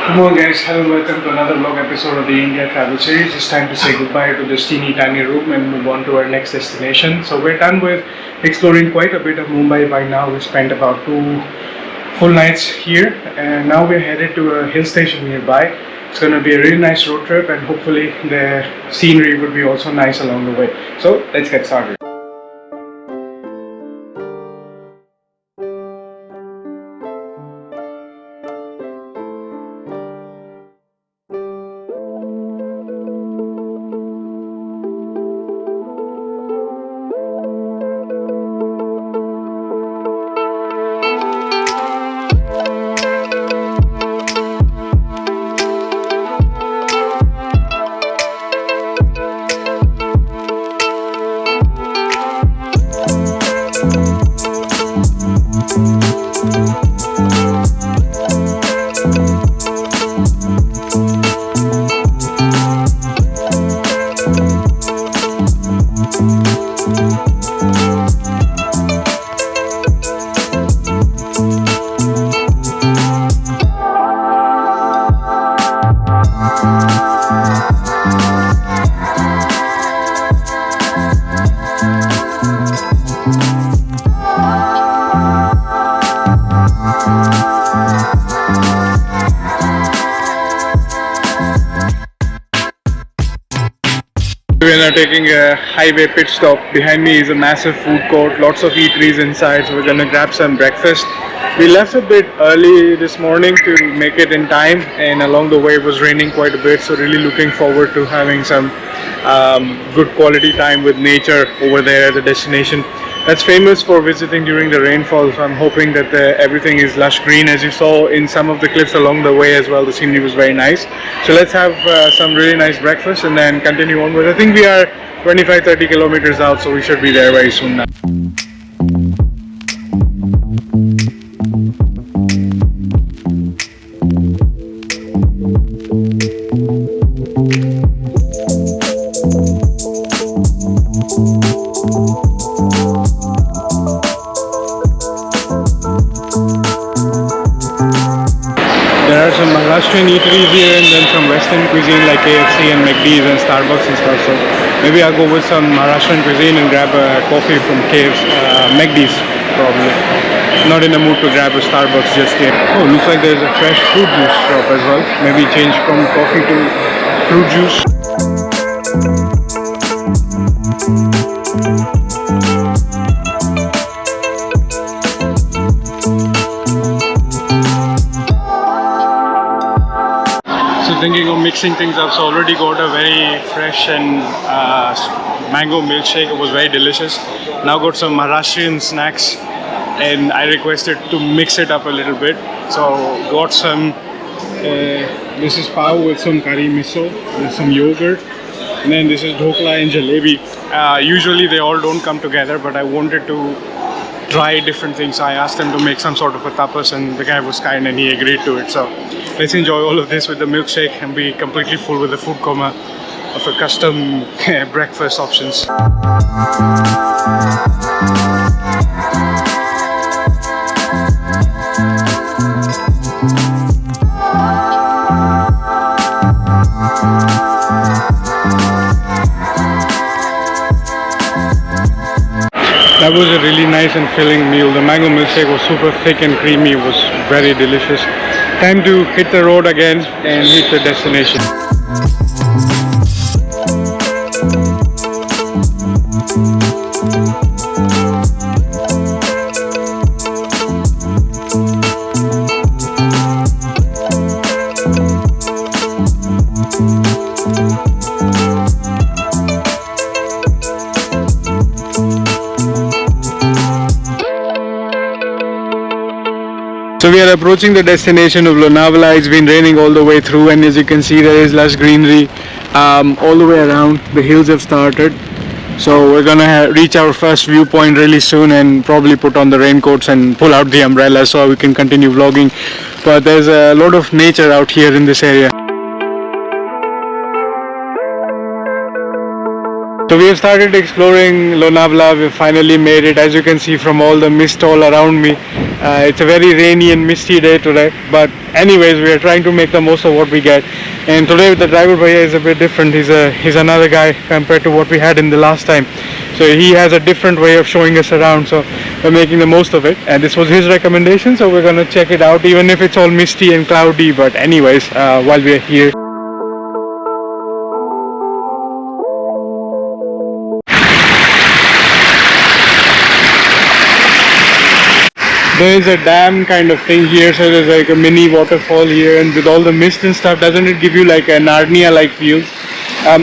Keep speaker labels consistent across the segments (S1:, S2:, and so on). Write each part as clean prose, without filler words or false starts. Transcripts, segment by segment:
S1: Come on guys, hello and welcome to another vlog episode of the India travel series. It's time to say goodbye to this teeny tiny room and move on to our next destination. So we're done with exploring quite a bit of Mumbai by now. We spent about 2 full nights here and now we're headed to a hill station nearby. It's going to be a really nice road trip and hopefully the scenery would be also nice along the way. So let's get started. We are now taking a highway pit stop. Behind me is a massive food court, lots of eateries inside, so we're going to grab some breakfast. We left a bit early this morning to make it in time, and along the way it was raining quite a bit, so really looking forward to having some good quality time with nature over there at the destination. That's famous for visiting during the rainfall, so I'm hoping that everything is lush green. As you saw in some of the clips along the way as well, the scenery was very nice. So let's have some really nice breakfast and then continue onward. I think we are 25-30 kilometers out, so we should be there very soon now. There are some Maharashtrian eateries here and then some Western cuisine like KFC and McD's and Starbucks and stuff. So maybe I'll go with some Maharashtrian cuisine and grab a coffee from McD's probably. Not in the mood to grab a Starbucks just yet. Oh, looks like there's a fresh fruit juice shop as well. Maybe change from coffee to fruit juice. Thinking of mixing things up, so already got a very fresh and mango milkshake. It was very delicious. Now got some Maharashtrian snacks and I requested to mix it up a little bit, so got some this is pav with some curry misal with some yogurt, and then this is dhokla and jalebi. Usually they all don't come together, but I wanted to try different things. I asked him to make some sort of a tapas and the guy was kind and he agreed to it. So let's enjoy all of this with the milkshake and be completely full with the food coma of a custom breakfast options. That was a really nice and filling meal. The mango milkshake was super thick and creamy. It was very delicious. Time to hit the road again and hit the destination. So we are approaching the destination of Lonavala. It's been raining all the way through and as you can see there is lush greenery all the way around. The hills have started. So we're gonna reach our first viewpoint really soon and probably put on the raincoats and pull out the umbrella so we can continue vlogging. But there's a lot of nature out here in this area. So we have started exploring Lonavala. We finally made it, as you can see from all the mist all around me. It's a very rainy and misty day today, but anyways, we are trying to make the most of what we get. And today the driver Bhaiya is a bit different. He's another guy compared to what we had in the last time. So he has a different way of showing us around. So we're making the most of it. And this was his recommendation, so we're gonna check it out, even if it's all misty and cloudy. But anyways, while we're here. There is a dam kind of thing here, so there's like a mini waterfall here, and with all the mist and stuff, doesn't it give you like a Narnia like view?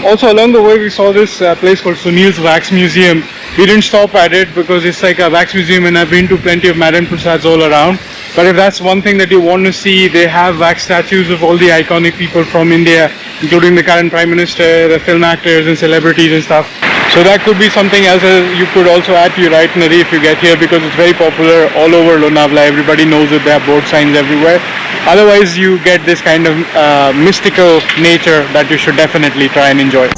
S1: Also along the way we saw this place called Sunil's Wax Museum. We didn't stop at it because it's like a wax museum, and I've been to plenty of Madan Prasads all around. But if that's one thing that you want to see, they have wax statues of all the iconic people from India, including the current Prime Minister, the film actors and celebrities and stuff. So that could be something else you could also add to your itinerary if you get here, because it's very popular all over Lonavala. Everybody knows it. There are board signs everywhere. Otherwise, you get this kind of mystical nature that you should definitely try and enjoy.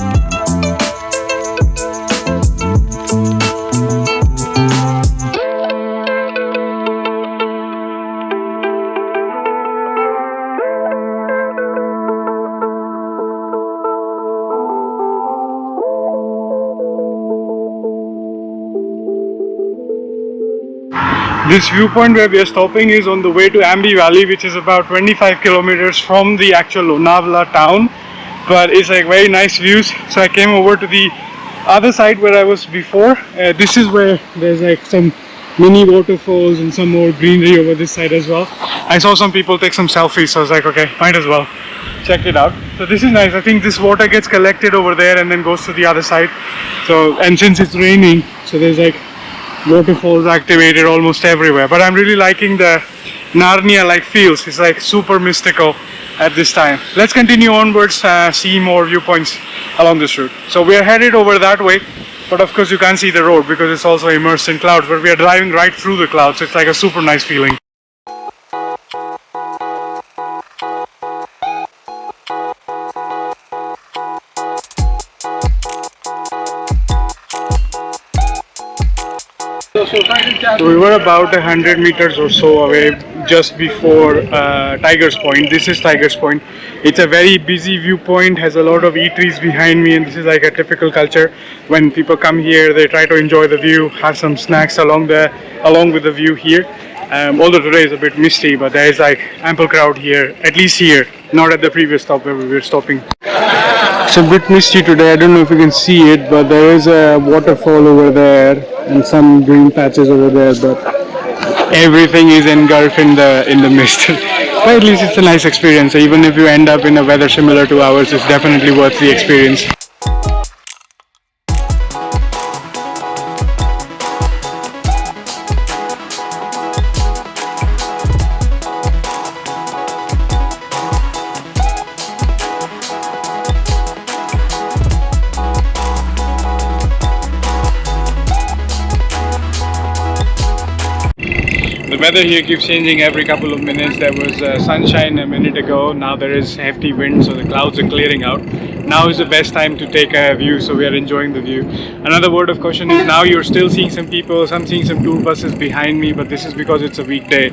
S1: This viewpoint where we are stopping is on the way to Ambi Valley, which is about 25 kilometers from the actual Lonavala town, but it's like very nice views. So I came over to the other side where I was before. This is where there's like some mini waterfalls and some more greenery over this side as well. I saw some people take some selfies, so I was like, okay, might as well check it out. So this is nice. I think this water gets collected over there and then goes to the other side. So, and since it's raining, so there's like waterfalls activated almost everywhere. But I'm really liking the Narnia like feels. It's like super mystical at this time. Let's continue onwards, see more viewpoints along this route. So we are headed over that way, but of course you can't see the road because it's also immersed in clouds, but we are driving right through the clouds. It's like a super nice feeling. So we were about 100 meters or so away just before Tiger's Point. This is Tiger's Point. It's a very busy viewpoint, has a lot of eateries behind me, and this is like a typical culture. When people come here, they try to enjoy the view, have some snacks along with the view here. Although today is a bit misty, but there is like ample crowd here, at least here, not at the previous stop where we were stopping. It's a bit misty today. I don't know if you can see it, but there is a waterfall over there and some green patches over there, but everything is engulfed in the mist. But at least it's a nice experience. So even if you end up in a weather similar to ours, it's definitely worth the experience. The weather here keeps changing every couple of minutes. There was sunshine a minute ago, now there is hefty wind, so the clouds are clearing out. Now is the best time to take a view, so we are enjoying the view. Another word of caution is now you're still seeing some people, I'm seeing some tour buses behind me, but this is because it's a weekday.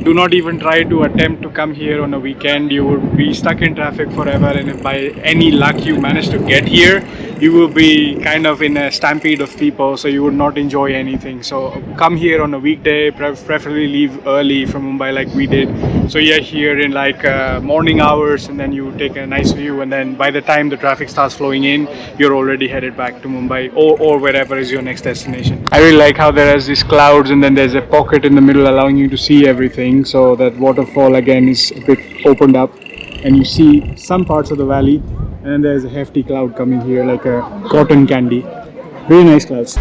S1: Do not even try to attempt to come here on a weekend. You will be stuck in traffic forever, and if by any luck you manage to get here, you will be kind of in a stampede of people, so you would not enjoy anything. So come here on a weekday, preferably leave early from Mumbai like we did, so you're here in like morning hours, and then you take a nice view, and then by the time the traffic starts flowing in, you're already headed back to Mumbai or wherever is your next destination. I really like how there is these clouds and then there's a pocket in the middle allowing you to see everything, so that waterfall again is a bit opened up and you see some parts of the valley, and then there's a hefty cloud coming here like a cotton candy. Very nice clouds.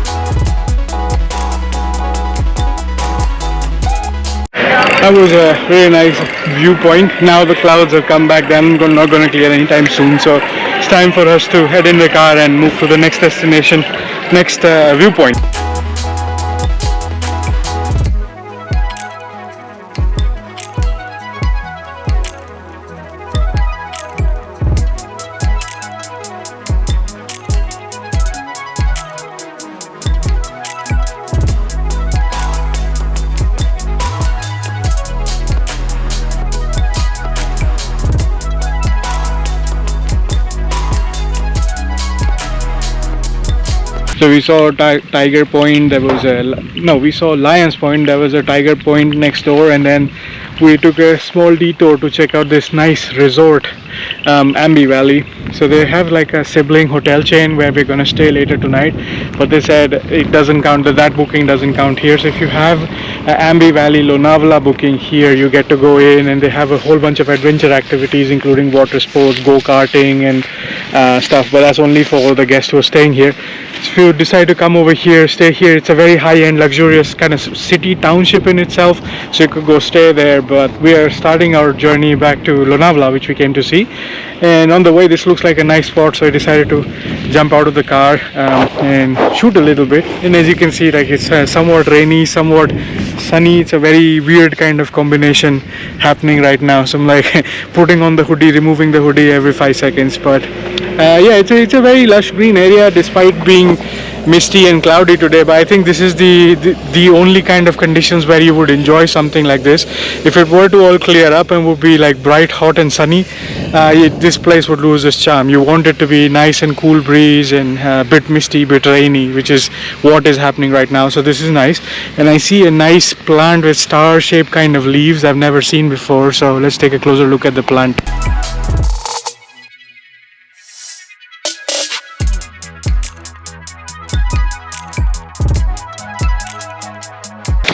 S1: That was a very nice viewpoint. Now the clouds have come back, they're not going to clear anytime soon, so it's time for us to head in the car and move to the next destination, next viewpoint. So we saw Tiger Point. There was a no. We saw Lions Point. There was a Tiger Point next door, and then we took a small detour to check out this nice resort, Ambi Valley. So they have like a sibling hotel chain where we're gonna stay later tonight, but they said it doesn't count. That booking doesn't count here. So if you have Ambi Valley Lonavala booking here, you get to go in, and they have a whole bunch of adventure activities, including water sports, go-karting, and stuff. But that's only for all the guests who are staying here. So if you decide to come over here, stay here. It's a very high-end, luxurious kind of city township in itself. So you could go stay there. But we are starting our journey back to Lonavala, which we came to see. And on the way, this looks like a nice spot, so I decided to jump out of the car and shoot a little bit. And as you can see, like it's somewhat rainy, somewhat sunny. It's a very weird kind of combination happening right now. So I'm like putting on the hoodie, removing the hoodie every 5 seconds. But yeah, it's a very lush green area despite being misty and cloudy today. But I think this is the only kind of conditions where you would enjoy something like this. If it were to all clear up and would be like bright, hot and sunny, this place would lose its charm. You want it to be nice and cool breeze and a bit misty, bit rainy, which is what is happening right now. So this is nice. And I see a nice plant with star-shaped kind of leaves I've never seen before. So let's take a closer look at the plant.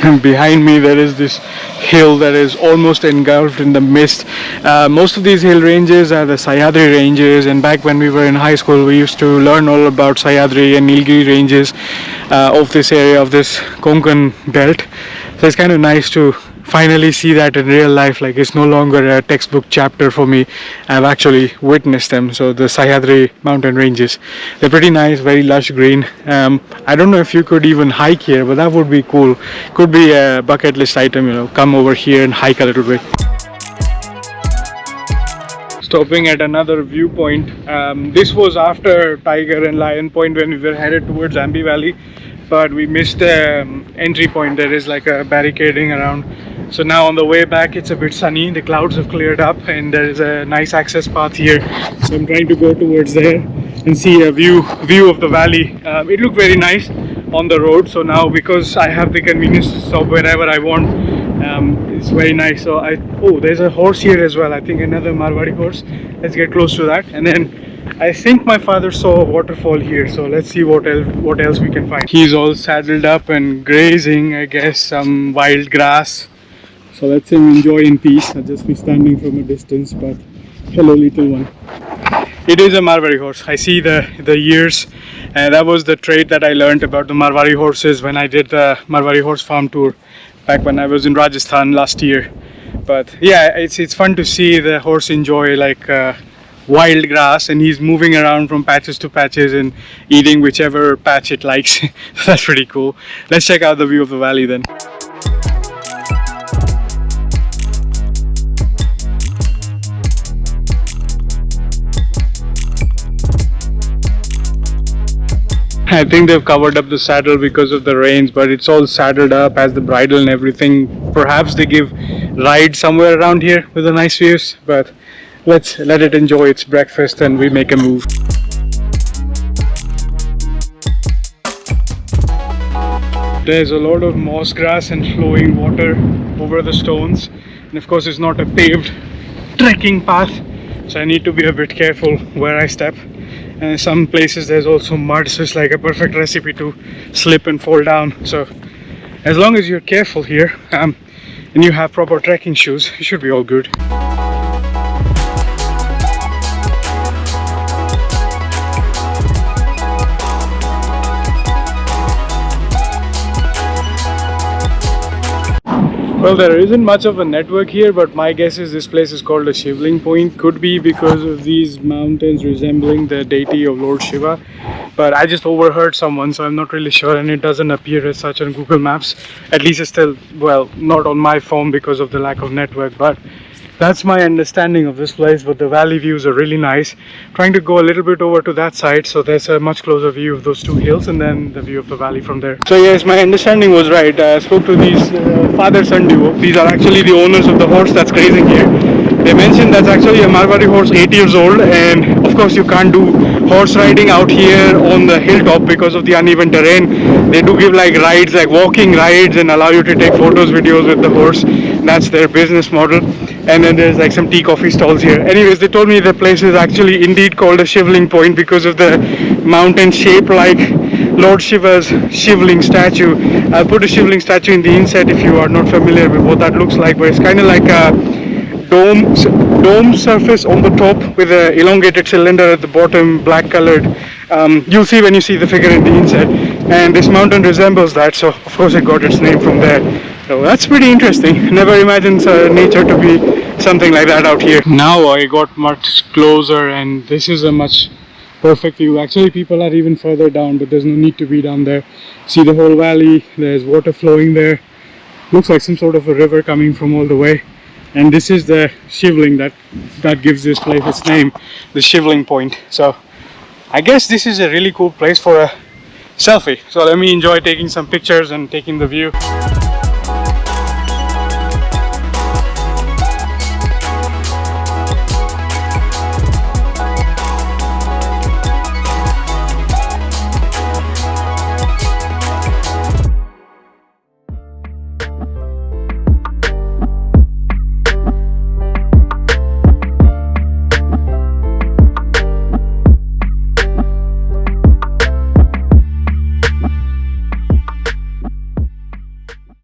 S1: And behind me there is this hill that is almost engulfed in the mist. Most of these hill ranges are the Sahyadri ranges, and back when we were in high school we used to learn all about Sahyadri and Nilgiri ranges of this area, of this Konkan belt. So it's kind of nice to finally see that in real life. Like it's no longer a textbook chapter for me. I've actually witnessed them. So the Sahyadri mountain ranges, they're pretty nice, very lush green. I don't know if you could even hike here, but that would be cool. Could be a bucket list item, you know, come over here and hike a little bit. Stopping at another viewpoint. This was after Tiger and Lion Point when we were headed towards Ambi Valley, but we missed the entry point. There is like a barricading around. So now on the way back it's a bit sunny, the clouds have cleared up and there is a nice access path here. So I'm trying to go towards there and see a view of the valley. It looked very nice on the road, so now because I have the convenience to stop wherever I want, it's very nice. So oh, there's a horse here as well. I think another Marwari horse. Let's get close to that. And then I think my father saw a waterfall here, so let's see what else we can find. He's all saddled up and grazing, I guess, some wild grass. So let's enjoy in peace. I'll just be standing from a distance, but hello little one. It is a Marwari horse. I see the ears, and that was the trait that I learned about the Marwari horses when I did the Marwari horse farm tour back when I was in Rajasthan last year. But yeah, it's fun to see the horse enjoy like wild grass, and he's moving around from patches to patches and eating whichever patch it likes. That's pretty cool. Let's check out the view of the valley then. I think they've covered up the saddle because of the rains, but it's all saddled up as the bridle and everything. Perhaps they give rides somewhere around here with the nice views, but let's let it enjoy its breakfast and we make a move. There's a lot of moss grass and flowing water over the stones, and of course it's not a paved trekking path, so I need to be a bit careful where I step. And some places there's also mud, so it's like a perfect recipe to slip and fall down. So as long as you're careful here and you have proper trekking shoes, you should be all good. Well, there isn't much of a network here, but my guess is this place is called a Shivling Point. Could be because of these mountains resembling the deity of Lord Shiva, but I just overheard someone, so I'm not really sure, and it doesn't appear as such on Google Maps. At least it's still, well, not on my phone because of the lack of network, but that's my understanding of this place. But the valley views are really nice. Trying to go a little bit over to that side, so there's a much closer view of those two hills and then the view of the valley from there. So yes, my understanding was right. I spoke to these father-son duo. These are actually the owners of the horse that's grazing here. They mentioned that's actually a Marwari horse, 8 years old, and of course you can't do horse riding out here on the hilltop because of the uneven terrain. They do give like rides, like walking rides, and allow you to take photos, videos with the horse. That's their business model. And then there's like some tea coffee stalls here. Anyways, they told me the place is actually indeed called a Shivling Point because of the mountain shape like Lord Shiva's Shivling statue. I'll put a Shivling statue in the inset if you are not familiar with what that looks like, but it's kind of like a dome surface on the top with an elongated cylinder at the bottom, black colored. You'll see when you see the figure in the inset, and this mountain resembles that, so of course it got its name from there. So that's pretty interesting. Never imagined nature to be something like that out here. Now I got much closer, and this is a much perfect view. Actually people are even further down, but there's no need to be down there. See the whole valley, there's water flowing there. Looks like some sort of a river coming from all the way. And this is the Shivling that gives this place its name, the Shivling Point. So I guess this is a really cool place for a selfie. So let me enjoy taking some pictures and taking the view.